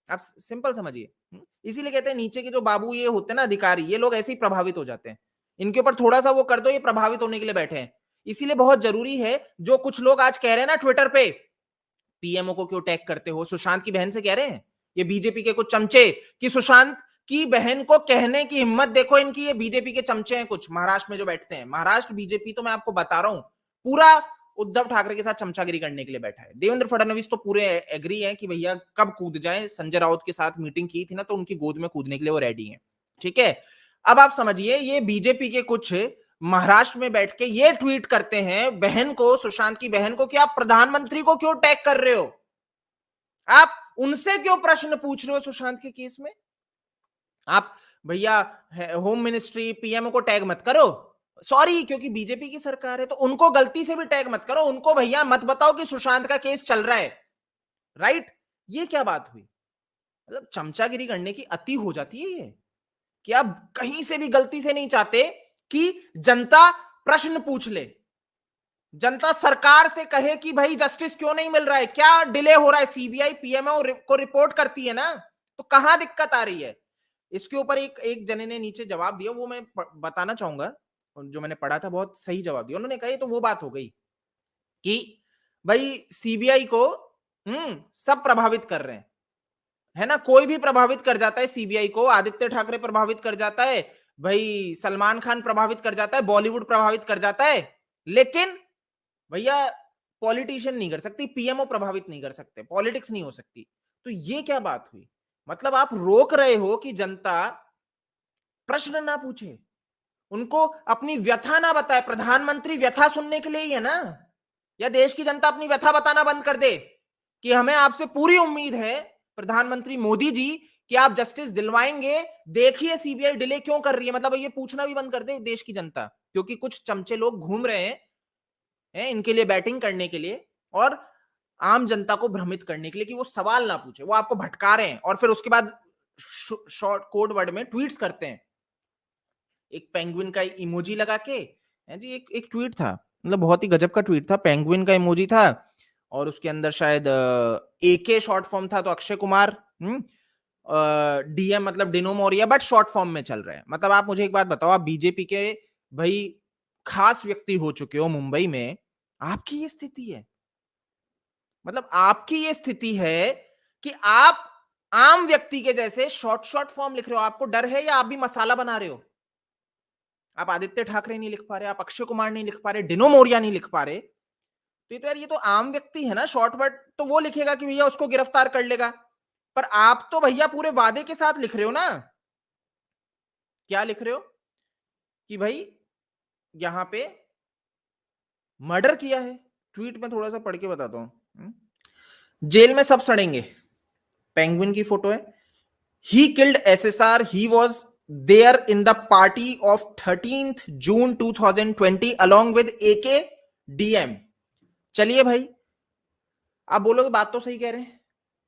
आप सिंपल समझिए। इसीलिए कहते हैं नीचे के जो बाबू ये होते हैं ना अधिकारी, ये लोग ऐसे ही प्रभावित हो जाते हैं। इनके ऊपर थोड़ा सा वो कर दो, ये प्रभावित होने के लिए बैठे हैं। इसीलिए बहुत जरूरी है, जो कुछ लोग आज कह रहे हैं ना ट्विटर पे, पीएमओ को क्यों टैग करते हो, सुशांत की बहन से कह रहे हैं ये बीजेपी के कुछ चमचे, कि सुशांत की बहन को कहने की हिम्मत देखो इनकी, ये बीजेपी के चमचे हैं कुछ महाराष्ट्र में जो बैठते हैं। महाराष्ट्र बीजेपी तो मैं आपको बता रहा हूं पूरा उद्धव ठाकरे के साथ चमचागिरी करने के लिए बैठा है। देवेंद्र फडणवीस तो पूरे एग्री है कि भैया कब कूद जाए, संजय राउत के साथ मीटिंग की थी ना तो उनकी गोद में कूदने के लिए वो रेडी है। ठीक है, अब आप समझिए ये बीजेपी के कुछ महाराष्ट्र में बैठ के ये ट्वीट करते हैं बहन को, सुशांत की बहन को, कि आप प्रधानमंत्री को क्यों टैग कर रहे हो, आप उनसे क्यों प्रश्न पूछ रहे हो सुशांत के केस में, आप भैया होम मिनिस्ट्री पीएमओ को टैग मत करो, सॉरी क्योंकि बीजेपी की सरकार है तो उनको गलती से भी टैग मत करो, उनको भैया मत बताओ कि सुशांत का केस चल रहा है। राइट, ये क्या बात हुई, मतलब चमचागिरी करने की अति हो जाती है ये, कि आप कहीं से भी गलती से नहीं चाहते कि जनता प्रश्न पूछ ले, जनता सरकार से कहे कि भाई जस्टिस क्यों नहीं मिल रहा है, क्या डिले हो रहा है, सीबीआई पीएमओ को रिपोर्ट करती है ना, तो कहां दिक्कत आ रही है। इसके ऊपर एक एक जने ने नीचे जवाब दिया, वो मैं बताना चाहूंगा, जो मैंने पढ़ा था बहुत सही जवाब दिया उन्होंने। कहा ये तो वो बात हो गई कि भाई सीबीआई को सब प्रभावित कर रहे हैं, है ना, कोई भी प्रभावित कर जाता है सीबीआई को, आदित्य ठाकरे प्रभावित कर जाता है, भाई सलमान खान प्रभावित कर जाता है, बॉलीवुड प्रभावित कर जाता है, लेकिन भैया पॉलिटिशियन नहीं कर सकती, पीएमओ प्रभावित नहीं कर सकते, पॉलिटिक्स नहीं हो सकती। तो ये क्या बात हुई, मतलब आप रोक रहे हो कि जनता प्रश्न ना पूछे, उनको अपनी व्यथा ना बताए। प्रधानमंत्री व्यथा सुनने के लिए ही है ना, या देश की जनता अपनी व्यथा बताना बंद कर दे कि हमें आपसे पूरी उम्मीद है प्रधानमंत्री मोदी जी कि आप जस्टिस दिलवाएंगे, देखिए सीबीआई डिले क्यों कर रही है, मतलब ये पूछना भी बंद कर दे देश की जनता, क्योंकि कुछ चमचे लोग घूम रहे हैं इनके लिए बैटिंग करने के लिए और आम जनता को भ्रमित करने के लिए कि वो सवाल ना पूछे, वो आपको भटका रहे हैं और फिर उसके बाद शॉर्ट कोड वर्ड में ट्वीट्स करते हैं, एक पेंगुइन का इमोजी लगा के, है जी, एक एक ट्वीट था, मतलब बहुत ही गजब का ट्वीट था, पेंगुइन का इमोजी था और उसके अंदर शायद एके शॉर्ट फॉर्म था, तो अक्षय कुमार डीएम मतलब Dino Morea, but short form में चल रहा है। मतलब आप मुझे एक बात बताओ, आप बीजेपी के भाई खास व्यक्ति हो चुके हो मुंबई में, आपकी ये स्थिति है, मतलब आपकी ये स्थिति है कि आप आम व्यक्ति के जैसे शॉर्ट शॉर्ट फॉर्म लिख रहे हो। आपको डर है या आप भी मसाला बना रहे हो, आप आदित्य ठाकरे नहीं लिख पा रहे, आप अक्षय कुमार नहीं लिख पा रहे, डिनो मोरिया नहीं लिख पा रहे, तो ये तो यार ये तो आम व्यक्ति है ना, शॉर्ट वर्ड तो वो लिखेगा कि भैया उसको गिरफ्तार कर लेगा, पर आप तो भैया पूरे वादे के साथ लिख रहे हो ना, क्या लिख रहे हो कि भाई यहां पे मर्डर किया है। ट्वीट में थोड़ा सा पढ़ के बताता हूं, जेल में सब सड़ेंगे, पेंगुइन की फोटो है, he killed SSR, he was there in the party of 13th June 2020 along with AK DM। चलिए भाई, आप बोलोगे बात तो सही कह रहे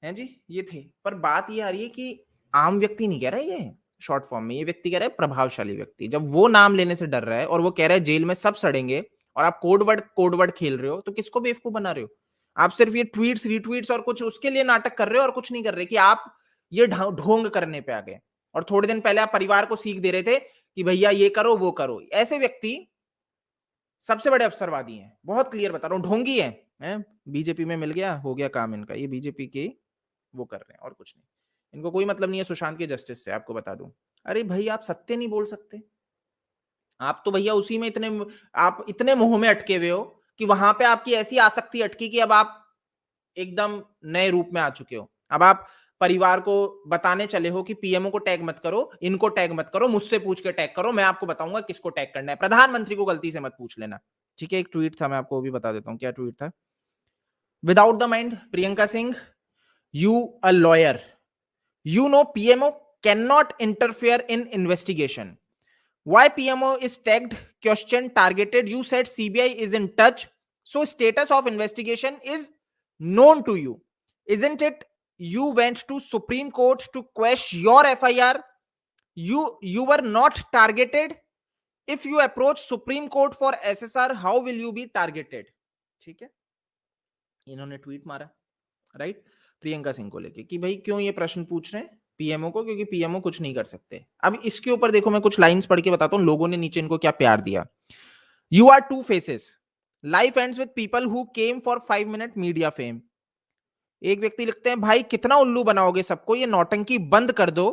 हैं जी, ये थे, पर बात ये आ रही है कि आम व्यक्ति नहीं कह रहा है ये शॉर्ट फॉर्म में, ये व्यक्ति कह रहा है प्रभावशाली व्यक्ति, जब वो नाम लेने से डर रहा है और वो कह रहा है जेल में सब सड़ेंगे और आप कोडवर्ड खेल रहे हो, तो किसको बेवकूफ बना रहे हो। आप सिर्फ ये ट्वीट्स रिट्वीट्स और कुछ उसके लिए नाटक कर रहे हो और कुछ नहीं कर रहे, कि आप ये ढोंग करने पे आ गए। और थोड़े दिन पहले आप परिवार को सीख दे रहे थे कि भैया ये करो वो करो, ऐसे व्यक्ति सबसे बड़े अवसरवादी हैं, बहुत क्लियर बता रहा हूं, ढोंगी हैं, बीजेपी में मिल गया, हो गया काम इनका, ये बीजेपी के वो कर रहे हैं और कुछ नहीं, इनको कोई मतलब नहीं है सुशांत के जस्टिस से, आपको बता दूं। अरे भाई आप सत्य नहीं बोल सकते, आप तो भैया उसी में इतने, आप इतने मुंह में अटके हुए हो कि वहां पे आपकी ऐसी आसक्ति अटकी कि अब आप एकदम नए रूप में आ चुके हो। अब आप परिवार को बताने चले हो कि पीएमओ को टैग मत करो, इनको टैग मत करो, मुझसे पूछ के टैग करो, मैं आपको बताऊंगा किसको टैग करना है, प्रधानमंत्री को गलती से मत पूछ लेना। ठीक है, एक ट्वीट था, मैं आपको वो भी बता देता हूँ क्या ट्वीट था। Without the mind, Priyanka Singh, you a lawyer, you know PMO cannot interfere in investigation. Why PMO is tagged, question targeted? You said CBI is in touch, so status of investigation is known to you, isn't it? You went to Supreme Court to quash your FIR. You were not targeted. If you approach Supreme Court for SSR, how will you be targeted? ठीक है, इन्होंने tweet मारा, right. Priyanka Singh को लेके कि भाई क्यों ये प्रश्न पूछ रहे हैं पीएमओ को, क्योंकि पीएमओ कुछ नहीं कर सकते। अब इसके ऊपर देखो मैं कुछ लाइंस पढ़ के बताता हूँ लोगों ने नीचे इनको क्या प्यार दिया। You are two faces, life ends with people who came for 5 minute media fame. एक व्यक्ति लिखते हैं भाई कितना उल्लू बनाओगे सबको, ये नौटंकी बंद कर दो,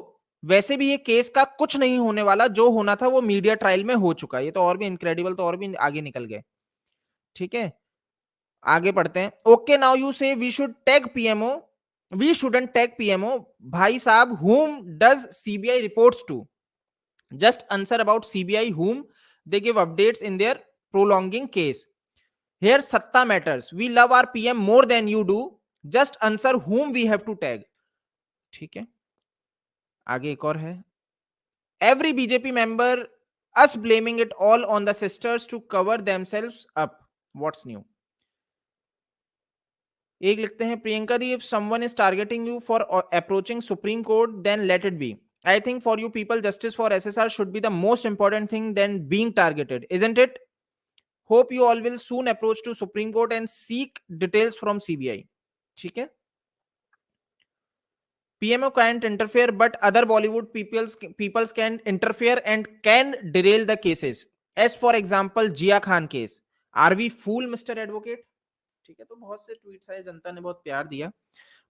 वैसे भी ये केस का कुछ नहीं होने वाला, जो होना था वो मीडिया ट्रायल में हो चुका है। ये तो और भी इनक्रेडिबल, तो और भी आगे निकल गए। ठीक है, आगे पढ़ते हैं। Okay now you say we should tag PMO, we shouldn't tag PMO. भाई साहब whom does CBI reports to? Just answer about CBI whom they give updates in their prolonging case. Here satta matters. We love our PM more than you do. Just answer whom we have to tag. ठीक है, आगे एक और है। Every BJP member us blaming it all on the sisters to cover themselves up. What's new? एक लिखते हैं Priyanka di, if someone is targeting you for approaching Supreme Court then let it be. I think for you people justice for SSR should be the most important thing then being targeted, isn't it? Hope you all will soon approach to Supreme Court and seek details from CBI. ठीक है, PMO can't interfere, but other Bollywood peoples can interfere and can derail the cases. As for example, Jia Khan case. Are we fool, Mr. Advocate? ठीक है, तो बहुत से tweets आए, जनता ने बहुत प्यार दिया,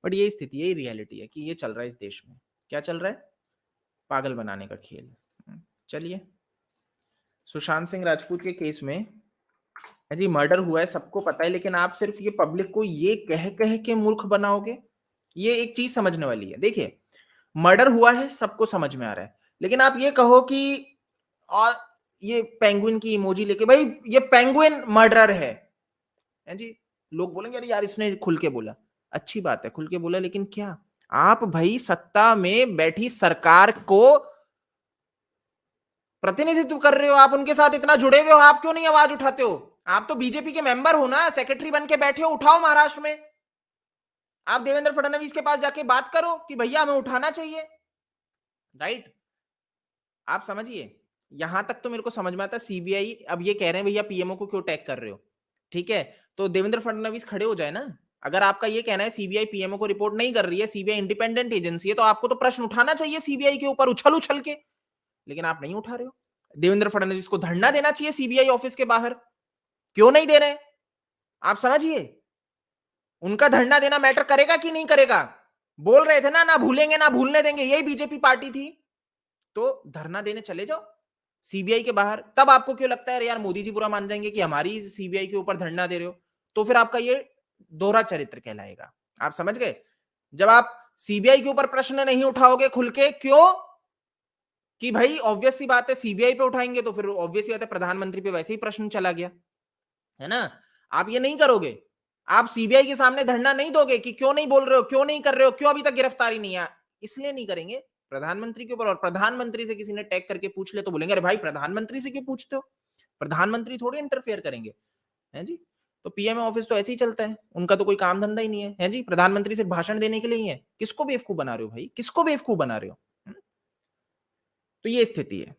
बट यही स्थिति, यही रियलिटी है कि ये चल रहा है इस देश में। क्या चल रहा है? पागल बनाने का खेल। चलिए, सुशांत सिंह राजपूत के केस में जी मर्डर हुआ है, सबको पता है, लेकिन आप सिर्फ ये पब्लिक को ये कह कह के मूर्ख बनाओगे, ये एक चीज समझने वाली है। देखिए, मर्डर हुआ है, सबको समझ में आ रहा है, लेकिन आप ये कहो कि और ये पेंगुइन की इमोजी लेके, भाई ये पेंगुइन मर्डरर है जी, लोग बोलेंगे अरे यार इसने खुल के बोला। अच्छी बात है, खुल के बोला, लेकिन क्या आप भाई सत्ता में बैठी सरकार को प्रतिनिधित्व कर रहे हो, आप उनके साथ इतना जुड़े हुए हो, आप क्यों नहीं आवाज उठाते हो? आप तो बीजेपी के मेंबर हो ना, सेक्रेटरी बन के बैठे हो, उठाओ महाराष्ट्र में। आप देवेंद्र फडणवीस के पास जाके बात करो कि भैया हमें उठाना चाहिए, राइट? आप समझिए, यहां तक तो मेरे को समझ में आता। सीबीआई अब ये कह रहे हैं भैया पीएमओ को क्यों टैग कर रहे हो, ठीक है, तो देवेंद्र फडणवीस खड़े हो जाए ना। अगर आपका ये कहना है सीबीआई पीएमओ को रिपोर्ट नहीं कर रही है, सीबीआई इंडिपेंडेंट एजेंसी है, तो आपको तो प्रश्न उठाना चाहिए सीबीआई के ऊपर उछल उछल के, लेकिन आप नहीं उठा रहे हो। देवेंद्र फडणवीस को धरना देना चाहिए सीबीआई ऑफिस के बाहर, क्यों नहीं दे रहे? आप समझिए, उनका धरना देना मैटर करेगा कि नहीं करेगा? बोल रहे थे ना भूलेंगे ना भूलने देंगे, यही बीजेपी पार्टी थी, तो धरना देने चले जाओ सीबीआई के बाहर। तब आपको क्यों लगता है यार मोदी जी बुरा मान जाएंगे कि हमारी सीबीआई के ऊपर धरना दे रहे हो? तो फिर आपका ये दोहरा चरित्र कहलाएगा। आप समझ गए? जब आप सीबीआई के ऊपर प्रश्न नहीं उठाओगे खुल के, क्यों? कि भाई ऑब्वियस सी बात है सीबीआई पे उठाएंगे तो फिर ऑब्वियस सी बात है प्रधानमंत्री पे वैसे ही प्रश्न चला गया, है ना? आप ये नहीं करोगे, आप सीबीआई के सामने धरना नहीं दोगे कि क्यों नहीं बोल रहे हो, क्यों नहीं कर रहे हो, क्यों अभी तक गिरफ्तारी नहीं है, इसलिए नहीं करेंगे प्रधानमंत्री के ऊपर। और प्रधानमंत्री से किसी ने टैग करके पूछ ले तो बोलेंगे अरे भाई प्रधानमंत्री से क्यों पूछते हो, प्रधानमंत्री थोड़ी इंटरफेयर करेंगे, है जी? तो पीएम ऑफिस तो ऐसे ही चलता है, उनका तो कोई काम धंधा ही नहीं है जी? प्रधानमंत्री सिर्फ भाषण देने के लिए ही है। किसको बेवकूफ बना रहे हो भाई, किसको बेवकूफ बना रहे हो? तो ये स्थिति है।